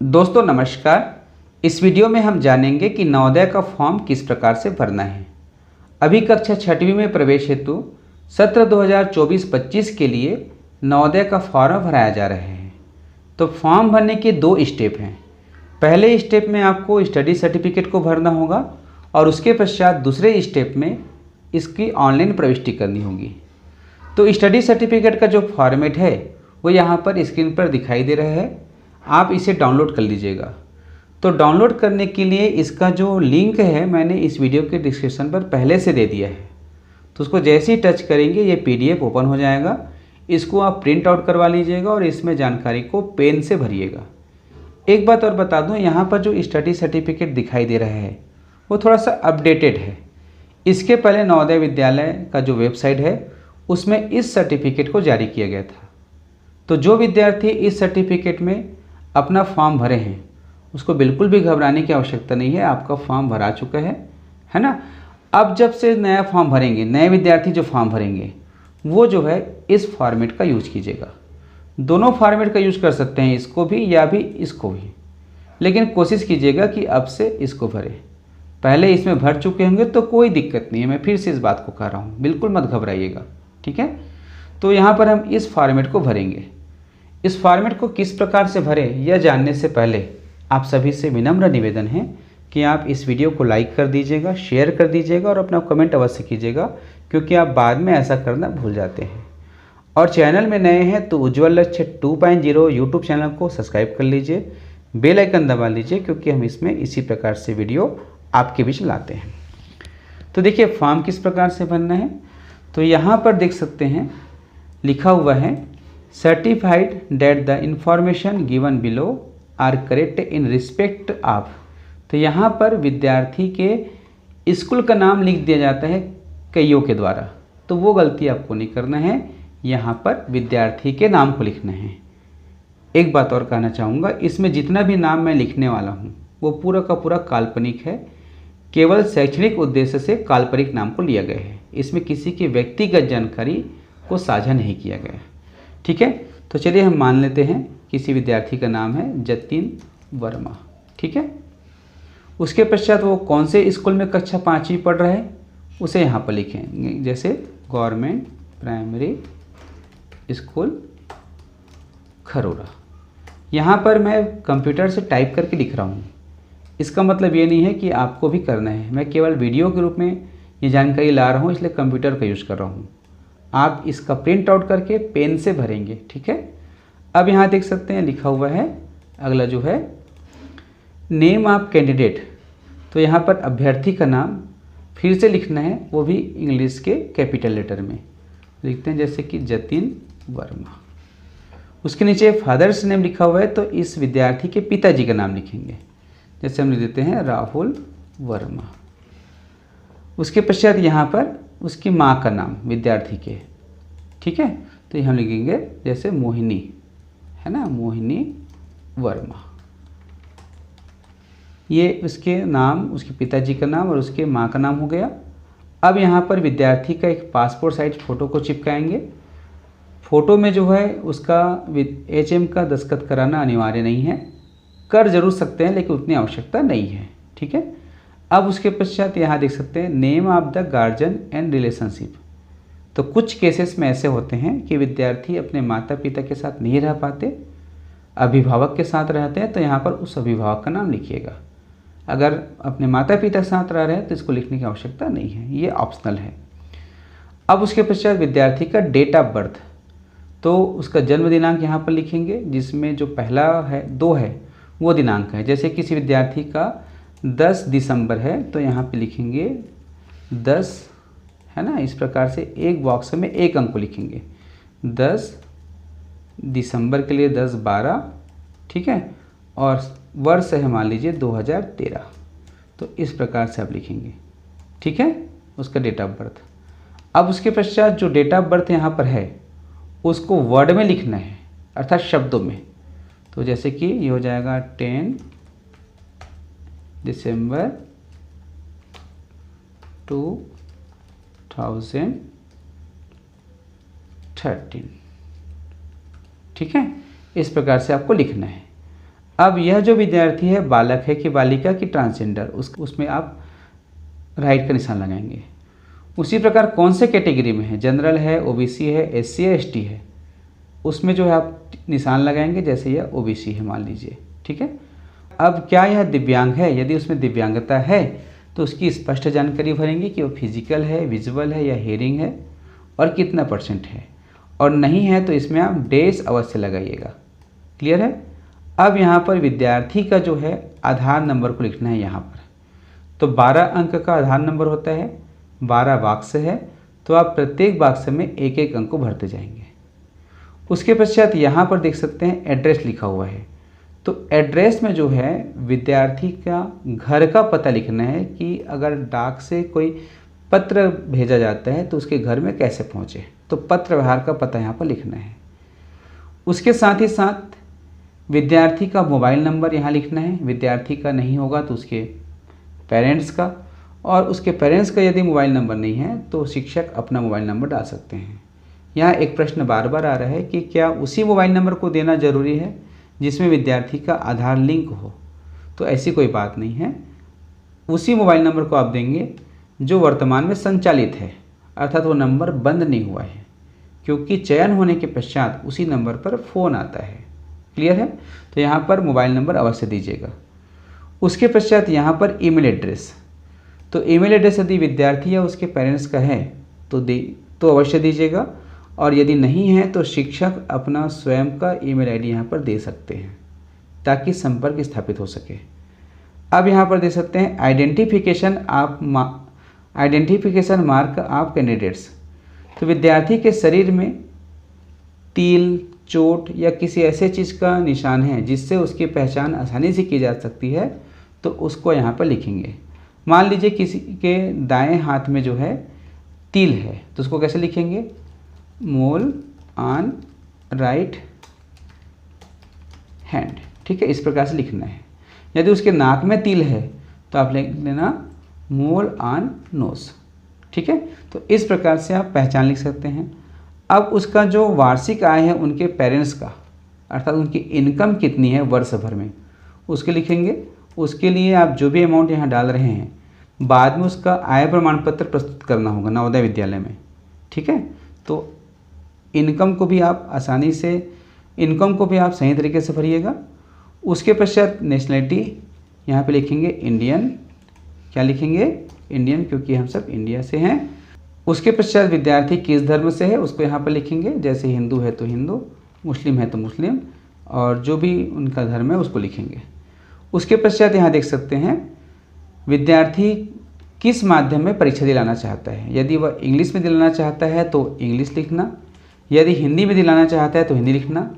दोस्तों नमस्कार। इस वीडियो में हम जानेंगे कि नवोदय का फॉर्म किस प्रकार से भरना है। अभी कक्षा छठवीं में प्रवेश हेतु सत्र 2024-25 के लिए नवोदय का फॉर्म भराया जा रहा है। तो फॉर्म भरने के दो स्टेप हैं। पहले स्टेप में आपको स्टडी सर्टिफिकेट को भरना होगा और उसके पश्चात दूसरे स्टेप में इसकी ऑनलाइन प्रविष्टि करनी होगी। तो स्टडी सर्टिफिकेट का जो फॉर्मेट है वो यहाँ पर स्क्रीन पर दिखाई दे रहा है। आप इसे डाउनलोड कर लीजिएगा। तो डाउनलोड करने के लिए इसका जो लिंक है मैंने इस वीडियो के डिस्क्रिप्शन पर पहले से दे दिया है। तो उसको जैसे ही टच करेंगे ये PDF ओपन हो जाएगा। इसको आप प्रिंट आउट करवा लीजिएगा और इसमें जानकारी को पेन से भरिएगा। एक बात और बता दूं, यहाँ पर जो स्टडी सर्टिफिकेट दिखाई दे रहा है वो थोड़ा सा अपडेटेड है। इसके पहले नवोदय विद्यालय का जो वेबसाइट है उसमें इस सर्टिफिकेट को जारी किया गया था। तो जो विद्यार्थी इस सर्टिफिकेट में अपना फॉर्म भरे हैं उसको बिल्कुल भी घबराने की आवश्यकता नहीं है। आपका फॉर्म भरा चुका है ना। अब जब से नया फॉर्म भरेंगे, नए विद्यार्थी जो फॉर्म भरेंगे वो जो है इस फॉर्मेट का यूज कीजिएगा। दोनों फॉर्मेट का यूज कर सकते हैं, इसको भी या भी इसको भी, लेकिन कोशिश कीजिएगा कि अब से इसको भरें। पहले इसमें भर चुके होंगे तो कोई दिक्कत नहीं है। मैं फिर से इस बात को कह रहा हूँ, बिल्कुल मत घबराइएगा, ठीक है। तो यहाँ पर हम इस फॉर्मेट को भरेंगे। इस फॉर्मेट को किस प्रकार से भरें यह जानने से पहले आप सभी से विनम्र निवेदन है कि आप इस वीडियो को लाइक कर दीजिएगा, शेयर कर दीजिएगा और अपना कमेंट अवश्य कीजिएगा, क्योंकि आप बाद में ऐसा करना भूल जाते हैं। और चैनल में नए हैं तो उज्ज्वल लक्ष्य 2.0 यूट्यूब चैनल को सब्सक्राइब कर लीजिए, बेल आइकन दबा लीजिए, क्योंकि हम इसमें इसी प्रकार से वीडियो आपके बीच लाते हैं। तो देखिए फॉर्म किस प्रकार से भरना है। तो यहाँ पर देख सकते हैं लिखा हुआ है, certified that the information given below are correct in respect of. तो यहाँ पर विद्यार्थी के स्कूल का नाम लिख दिया जाता है कईयों के द्वारा, तो वो गलती आपको नहीं करना है। यहाँ पर विद्यार्थी के नाम को लिखना है। एक बात और कहना चाहूँगा, इसमें जितना भी नाम मैं लिखने वाला हूँ वो पूरा का पूरा काल्पनिक है। केवल शैक्षणिक उद्देश्य से काल्पनिक नाम को लिया गया है। इसमें किसी की व्यक्तिगत जानकारी को साझा नहीं किया गया है, ठीक है। तो चलिए हम मान लेते हैं किसी विद्यार्थी का नाम है जतिन वर्मा, ठीक है। उसके पश्चात वो कौन से स्कूल में कक्षा 5वीं पढ़ रहा है उसे यहाँ पर लिखेंगे, जैसे गवर्नमेंट प्राइमरी स्कूल खरोरा। यहाँ पर मैं कंप्यूटर से टाइप करके लिख रहा हूँ। इसका मतलब ये नहीं है कि आपको भी करना है। मैं केवल वीडियो के रूप में ये जानकारी ला रहा हूँ, इसलिए कंप्यूटर का यूज़ कर रहा हूँ। आप इसका प्रिंट आउट करके पेन से भरेंगे, ठीक है। अब यहाँ देख सकते हैं लिखा हुआ है, अगला जो है नेम ऑफ कैंडिडेट। तो यहाँ पर अभ्यर्थी का नाम फिर से लिखना है, वो भी इंग्लिश के कैपिटल लेटर में लिखते हैं, जैसे कि जतिन वर्मा। उसके नीचे फादर्स नेम लिखा हुआ है, तो इस विद्यार्थी के पिताजी का नाम लिखेंगे, जैसे हम लिख देते हैं राहुल वर्मा। उसके पश्चात यहाँ पर उसकी माँ का नाम विद्यार्थी के, ठीक है। तो हम लिखेंगे जैसे मोहिनी, है ना, मोहिनी वर्मा। ये उसके नाम, उसके पिताजी का नाम और उसके माँ का नाम हो गया। अब यहाँ पर विद्यार्थी का एक पासपोर्ट साइज फ़ोटो को चिपकाएंगे। फ़ोटो में जो है उसका HM का दस्तखत कराना अनिवार्य नहीं है, कर जरूर सकते हैं लेकिन उतनी आवश्यकता नहीं है, ठीक है। अब उसके पश्चात यहाँ देख सकते हैं name of the guardian and relationship. तो कुछ केसेस में ऐसे होते हैं कि विद्यार्थी अपने माता पिता के साथ नहीं रह पाते, अभिभावक के साथ रहते हैं, तो यहाँ पर उस अभिभावक का नाम लिखिएगा। अगर अपने माता पिता के साथ रह रहे हैं तो इसको लिखने की आवश्यकता नहीं है, ये ऑप्शनल है। अब उसके पश्चात विद्यार्थी का डेट ऑफ बर्थ, तो उसका जन्म दिनांक यहाँ पर लिखेंगे, जिसमें जो पहला है 2 है वो दिनांक है। जैसे किसी विद्यार्थी का 10 दिसंबर है तो यहाँ पे लिखेंगे 10, है ना। इस प्रकार से एक बॉक्स में एक अंक को लिखेंगे। 10 दिसंबर के लिए 10-12, ठीक है। और वर्ष है मान लीजिए 2013, तो इस प्रकार से आप लिखेंगे, ठीक है, उसका डेट ऑफ बर्थ। अब उसके पश्चात जो डेट ऑफ बर्थ यहाँ पर है उसको वर्ड में लिखना है, अर्थात शब्दों में। तो जैसे कि ये हो जाएगा 10 दिसंबर 2013, ठीक है। इस प्रकार से आपको लिखना है। अब यह जो विद्यार्थी है बालक है कि बालिका की ट्रांसजेंडर, उसमें आप राइट का निशान लगाएंगे। उसी प्रकार कौन से कैटेगरी में है, जनरल है, ओबीसी है, एससी है, एसटी है, उसमें जो है आप निशान लगाएंगे। जैसे यह ओबीसी है मान लीजिए, ठीक है। अब क्या यह दिव्यांग है, यदि उसमें दिव्यांगता है तो उसकी स्पष्ट जानकारी भरेंगे कि वो फिजिकल है, विजुअल है या हेयरिंग है और कितना % है, और नहीं है तो इसमें आप डैश अवश्य लगाइएगा। क्लियर है। अब यहाँ पर विद्यार्थी का जो है आधार नंबर को लिखना है यहाँ पर। तो 12 अंक का आधार नंबर होता है, 12 बॉक्स है, तो आप प्रत्येक बॉक्स में एक एक अंक को भरते जाएंगे। उसके पश्चात यहाँ पर देख सकते हैं एड्रेस लिखा हुआ है। तो एड्रेस में जो है विद्यार्थी का घर का पता लिखना है कि अगर डाक से कोई पत्र भेजा जाता है तो उसके घर में कैसे पहुँचे, तो पत्र व्यवहार का पता यहाँ पर लिखना है। उसके साथ ही साथ विद्यार्थी का मोबाइल नंबर यहाँ लिखना है। विद्यार्थी का नहीं होगा तो उसके पेरेंट्स का, और उसके पेरेंट्स का यदि मोबाइल नंबर नहीं है तो शिक्षक अपना मोबाइल नंबर डाल सकते हैं। यहाँ एक प्रश्न बार बार आ रहा है कि क्या उसी मोबाइल नंबर को देना ज़रूरी है जिसमें विद्यार्थी का आधार लिंक हो, तो ऐसी कोई बात नहीं है। उसी मोबाइल नंबर को आप देंगे जो वर्तमान में संचालित है, अर्थात वो नंबर बंद नहीं हुआ है, क्योंकि चयन होने के पश्चात उसी नंबर पर फ़ोन आता है। क्लियर है। तो यहाँ पर मोबाइल नंबर अवश्य दीजिएगा। उसके पश्चात यहाँ पर ईमेल एड्रेस, तो ईमेल एड्रेस यदि विद्यार्थी या उसके पेरेंट्स का है तो अवश्य दीजिएगा, और यदि नहीं है तो शिक्षक अपना स्वयं का ईमेल आईडी यहाँ पर दे सकते हैं ताकि संपर्क स्थापित हो सके। अब यहाँ पर दे सकते हैं आइडेंटिफिकेशन मार्क ऑफ कैंडिडेट्स। तो विद्यार्थी के शरीर में तिल, चोट या किसी ऐसे चीज़ का निशान है जिससे उसकी पहचान आसानी से की जा सकती है, तो उसको यहाँ पर लिखेंगे। मान लीजिए किसी के दाएं हाथ में जो है तिल है, तो उसको कैसे लिखेंगे, मोल ऑन राइट हैंड, ठीक है, इस प्रकार से लिखना है। यदि उसके नाक में तिल है तो आप लिख लेना मोल ऑन नोज, ठीक है। तो इस प्रकार से आप पहचान लिख सकते हैं। अब उसका जो वार्षिक आय है उनके पेरेंट्स का, अर्थात उनकी इनकम कितनी है वर्ष भर में, उसके लिखेंगे। उसके लिए आप जो भी अमाउंट यहाँ डाल रहे हैं बाद में उसका आय प्रमाण पत्र प्रस्तुत करना होगा नवोदय विद्यालय में, ठीक है। तो इनकम को भी आप सही तरीके से भरिएगा। उसके पश्चात नेशनलिटी यहाँ पे लिखेंगे इंडियन, क्या लिखेंगे, इंडियन, क्योंकि हम सब इंडिया से हैं। उसके पश्चात विद्यार्थी किस धर्म से है उसको यहाँ पर लिखेंगे, जैसे हिंदू है तो हिंदू, मुस्लिम है तो मुस्लिम, और जो भी उनका धर्म है उसको लिखेंगे। उसके पश्चात यहाँ देख सकते हैं विद्यार्थी किस माध्यम में परीक्षा दिलाना चाहता है। यदि वह इंग्लिश में दिलाना चाहता है तो इंग्लिश लिखना, यदि हिंदी में दिलाना चाहता है तो हिंदी लिखना,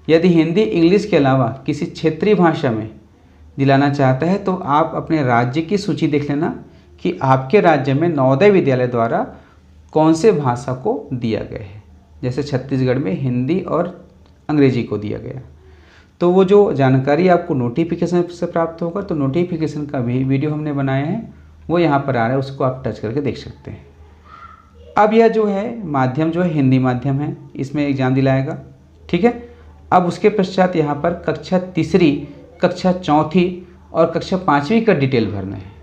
यदि हिंदी इंग्लिश के अलावा किसी क्षेत्रीय भाषा में दिलाना चाहता है तो आप अपने राज्य की सूची देख लेना कि आपके राज्य में नवोदय विद्यालय द्वारा कौन से भाषा को दिया गया है। जैसे छत्तीसगढ़ में हिंदी और अंग्रेजी को दिया गया, तो वो जो जानकारी आपको नोटिफिकेशन से प्राप्त होगा, तो नोटिफिकेशन का भी वीडियो हमने बनाया है, वो यहाँ पर आ रहा है, उसको आप टच करके देख सकते हैं। अब यह जो है माध्यम जो है हिंदी माध्यम है, इसमें एग्ज़ाम दिलाएगा, ठीक है। अब उसके पश्चात यहाँ पर कक्षा तीसरी, कक्षा चौथी और कक्षा पाँचवीं का डिटेल भरना है।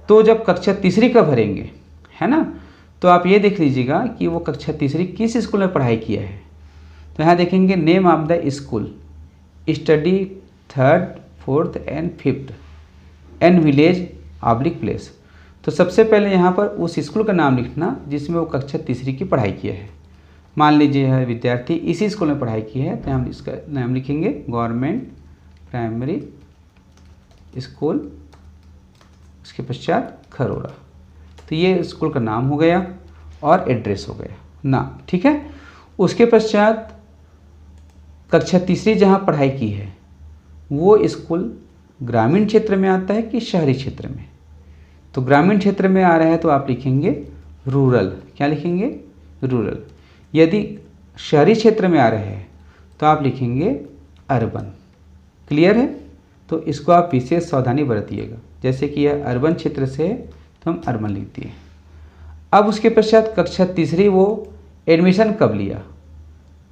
तो जब कक्षा तीसरी का भरेंगे, है ना, तो आप ये देख लीजिएगा कि वो कक्षा तीसरी किस स्कूल में पढ़ाई किया है। तो यहाँ देखेंगे name of the school, study 3rd, 4th and 5th and village oblique place. तो सबसे पहले यहाँ पर उस स्कूल का नाम लिखना जिसमें वो कक्षा तीसरी की पढ़ाई किया है। मान लीजिए यह विद्यार्थी इसी स्कूल में पढ़ाई की है, तो हम इसका नाम लिखेंगे गवर्नमेंट प्राइमरी स्कूल, उसके पश्चात खरोरा। तो ये स्कूल का नाम हो गया और एड्रेस हो गया नाम, ठीक है। उसके पश्चात कक्षा तीसरी जहाँ पढ़ाई की है वो स्कूल ग्रामीण क्षेत्र में आता है कि शहरी क्षेत्र में। तो ग्रामीण क्षेत्र में आ रहा है तो आप लिखेंगे रूरल, क्या लिखेंगे, रूरल। यदि शहरी क्षेत्र में आ रहे हैं तो आप लिखेंगे अर्बन। क्लियर है। तो इसको आप विशेष सावधानी बरतिएगा, जैसे कि यह अर्बन क्षेत्र से है तो हम अर्बन लिख दिए। अब उसके पश्चात कक्षा तीसरी वो एडमिशन कब लिया,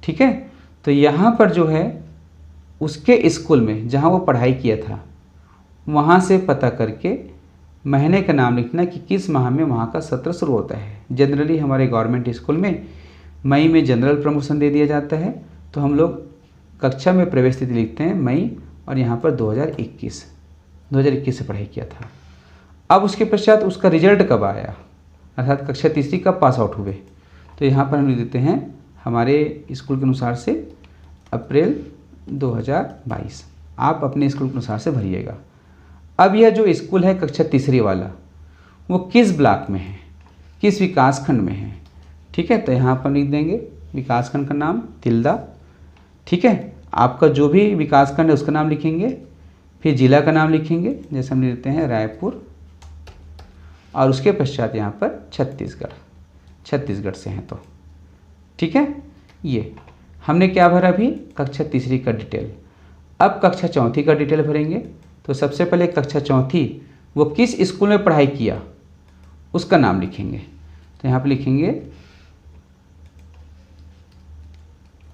ठीक है। तो यहाँ पर जो है उसके स्कूल में जहाँ वो पढ़ाई किया था वहाँ से पता करके महीने का नाम लिखना कि किस माह में वहाँ का सत्र शुरू होता है। जनरली हमारे गवर्नमेंट स्कूल में मई में जनरल प्रमोशन दे दिया जाता है, तो हम लोग कक्षा में प्रवेश तिथि लिखते हैं मई, और यहाँ पर 2021 से पढ़ाई किया था। अब उसके पश्चात उसका रिजल्ट कब आया, अर्थात कक्षा तीसरी कब पास आउट हुए, तो यहाँ पर हम लिख देते हैं हमारे स्कूल के अनुसार से अप्रैल 2022। आप अपने स्कूल के अनुसार से भरिएगा। अब यह जो स्कूल है कक्षा तीसरी वाला, वो किस ब्लॉक में है, किस विकासखंड में है, ठीक है। तो यहाँ पर लिख देंगे विकासखंड का नाम तिल्दा, ठीक है। आपका जो भी विकासखंड है उसका नाम लिखेंगे, फिर जिला का नाम लिखेंगे, जैसे हम लिखते हैं रायपुर, और उसके पश्चात यहाँ पर छत्तीसगढ़ से हैं तो, ठीक है। ये हमने क्या भरा अभी, कक्षा तीसरी का डिटेल। अब कक्षा चौथी का डिटेल भरेंगे। तो सबसे पहले कक्षा चौथी वो किस स्कूल में पढ़ाई किया उसका नाम लिखेंगे। तो यहाँ पर लिखेंगे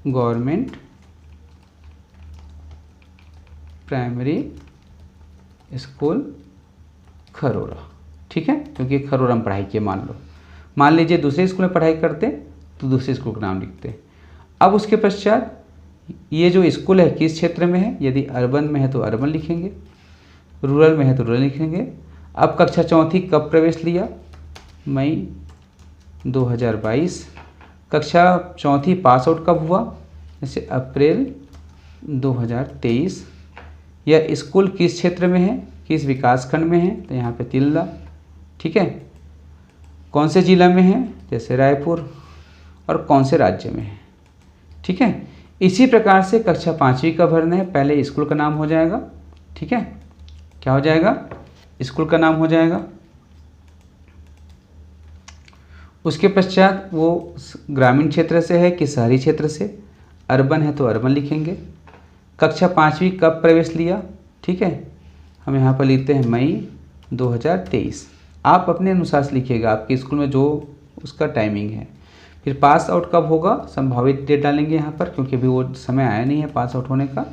गवर्नमेंट प्राइमरी स्कूल खरोरा, ठीक है, क्योंकि खरोरा में पढ़ाई किए। मान लीजिए दूसरे स्कूल में पढ़ाई करते तो दूसरे स्कूल का नाम लिखते। अब उसके पश्चात ये जो स्कूल है किस क्षेत्र में है, यदि अर्बन में है तो अर्बन लिखेंगे, रूरल में है तो रूरल लिखेंगे। अब कक्षा चौथी कब प्रवेश लिया, मई 2022। कक्षा चौथी पास आउट कब हुआ, जैसे अप्रैल 2023। यह स्कूल किस क्षेत्र में है, किस विकासखंड में है, तो यहाँ पे तिल्दा, ठीक है। कौन से जिला में है, जैसे रायपुर, और कौन से राज्य में है, ठीक है। इसी प्रकार से कक्षा पाँचवीं का भरना है। पहले स्कूल का नाम हो जाएगा, ठीक है, क्या हो जाएगा, स्कूल का नाम हो जाएगा। उसके पश्चात वो ग्रामीण क्षेत्र से है कि शहरी क्षेत्र से, अर्बन है तो अर्बन लिखेंगे। कक्षा पाँचवीं कब प्रवेश लिया, ठीक है, हम यहाँ पर लिखते हैं मई 2023। आप अपने अनुसार से लिखिएगा, आपके स्कूल में जो उसका टाइमिंग है। फिर पास आउट कब होगा, संभावित डेट डालेंगे यहाँ पर, क्योंकि अभी वो समय आया नहीं है पास आउट होने का।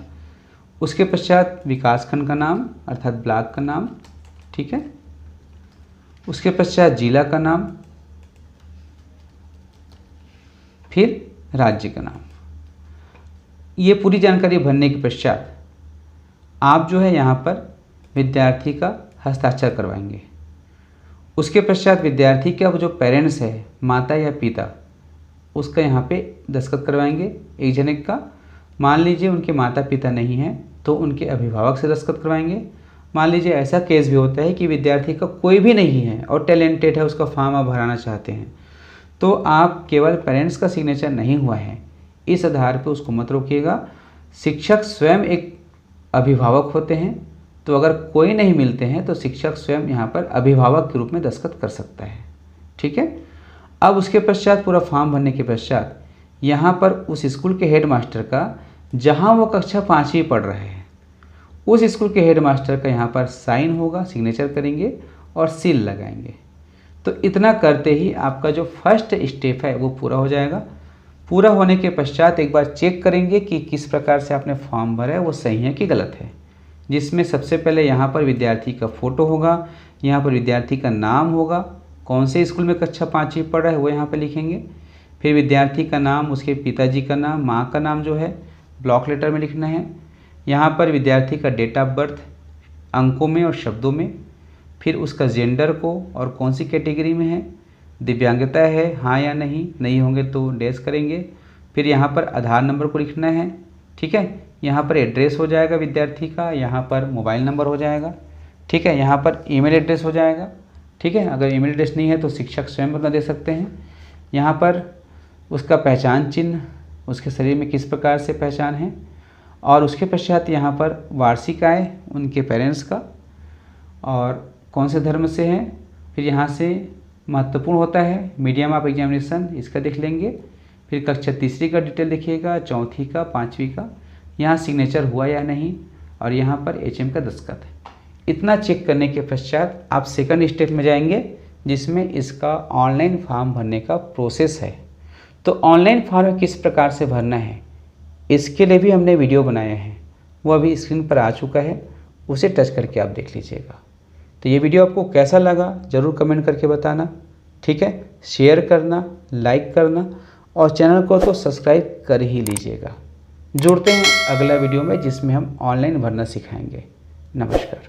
उसके पश्चात विकासखंड का नाम अर्थात ब्लॉक का नाम, ठीक है। उसके पश्चात जिला का नाम, फिर राज्य का नाम। ये पूरी जानकारी भरने के पश्चात आप जो है यहाँ पर विद्यार्थी का हस्ताक्षर करवाएंगे। उसके पश्चात विद्यार्थी का जो पेरेंट्स है, माता या पिता, उसका यहाँ पे दस्तखत करवाएंगे एक जने का। मान लीजिए उनके माता पिता नहीं हैं तो उनके अभिभावक से दस्तखत करवाएंगे। मान लीजिए ऐसा केस भी होता है कि विद्यार्थी का कोई भी नहीं है और टैलेंटेड है, उसका फॉर्म आप भराना चाहते हैं, तो आप केवल पेरेंट्स का सिग्नेचर नहीं हुआ है इस आधार पर उसको मत रोकिएगा। शिक्षक स्वयं एक अभिभावक होते हैं, तो अगर कोई नहीं मिलते हैं तो शिक्षक स्वयं यहाँ पर अभिभावक के रूप में दस्तखत कर सकता है, ठीक है। अब उसके पश्चात पूरा फॉर्म भरने के पश्चात यहाँ पर उस स्कूल के हेडमास्टर का, जहाँ वो कक्षा पाँचवीं पढ़ रहे हैं, उस स्कूल के हेडमास्टर का यहाँ पर साइन होगा, सिग्नेचर करेंगे और सील लगाएंगे। तो इतना करते ही आपका जो फर्स्ट स्टेप है वो पूरा हो जाएगा। पूरा होने के पश्चात एक बार चेक करेंगे कि किस प्रकार से आपने फॉर्म भरा है वो सही है कि गलत है, जिसमें सबसे पहले यहाँ पर विद्यार्थी का फ़ोटो होगा, यहाँ पर विद्यार्थी का नाम होगा, कौन से स्कूल में कक्षा पाँचवीं पढ़ रहा है वो यहाँ पर लिखेंगे। फिर विद्यार्थी का नाम, उसके पिताजी का नाम, माँ का नाम जो है ब्लॉक लेटर में लिखना है। यहाँ पर विद्यार्थी का डेट ऑफ बर्थ अंकों में और शब्दों में, फिर उसका जेंडर को और कौन सी कैटेगरी में है, दिव्यांगता है हाँ या नहीं, नहीं होंगे तो डैश करेंगे। फिर यहाँ पर आधार नंबर को लिखना है, ठीक है। यहाँ पर एड्रेस हो जाएगा विद्यार्थी का, यहाँ पर मोबाइल नंबर हो जाएगा, ठीक है। यहाँ पर ईमेल एड्रेस हो जाएगा, ठीक है। अगर ईमेल एड्रेस नहीं है तो शिक्षक स्वयं अपना दे सकते हैं। यहाँ पर उसका पहचान चिन्ह, उसके शरीर में किस प्रकार से पहचान है, और उसके पश्चात यहाँ पर वार्षिक आय उनके पेरेंट्स का और कौन से धर्म से है। फिर यहाँ से महत्वपूर्ण होता है मीडियम ऑफ एग्जामिनेशन, इसका देख लेंगे। फिर कक्षा तीसरी का डिटेल देखिएगा, चौथी का, पाँचवीं का, यहाँ सिग्नेचर हुआ या नहीं, और यहाँ पर HM का दस्तखत है। इतना चेक करने के पश्चात आप सेकंड स्टेप में जाएंगे, जिसमें इसका ऑनलाइन फॉर्म भरने का प्रोसेस है। तो ऑनलाइन फॉर्म किस प्रकार से भरना है इसके लिए भी हमने वीडियो बनाया है, वो अभी स्क्रीन पर आ चुका है, उसे टच करके आप देख लीजिएगा। तो ये वीडियो आपको कैसा लगा ज़रूर कमेंट करके बताना, ठीक है। शेयर करना, लाइक करना और चैनल को तो सब्सक्राइब कर ही लीजिएगा। जुड़ते हैं अगला वीडियो में जिसमें हम ऑनलाइन भरना सिखाएंगे। नमस्कार।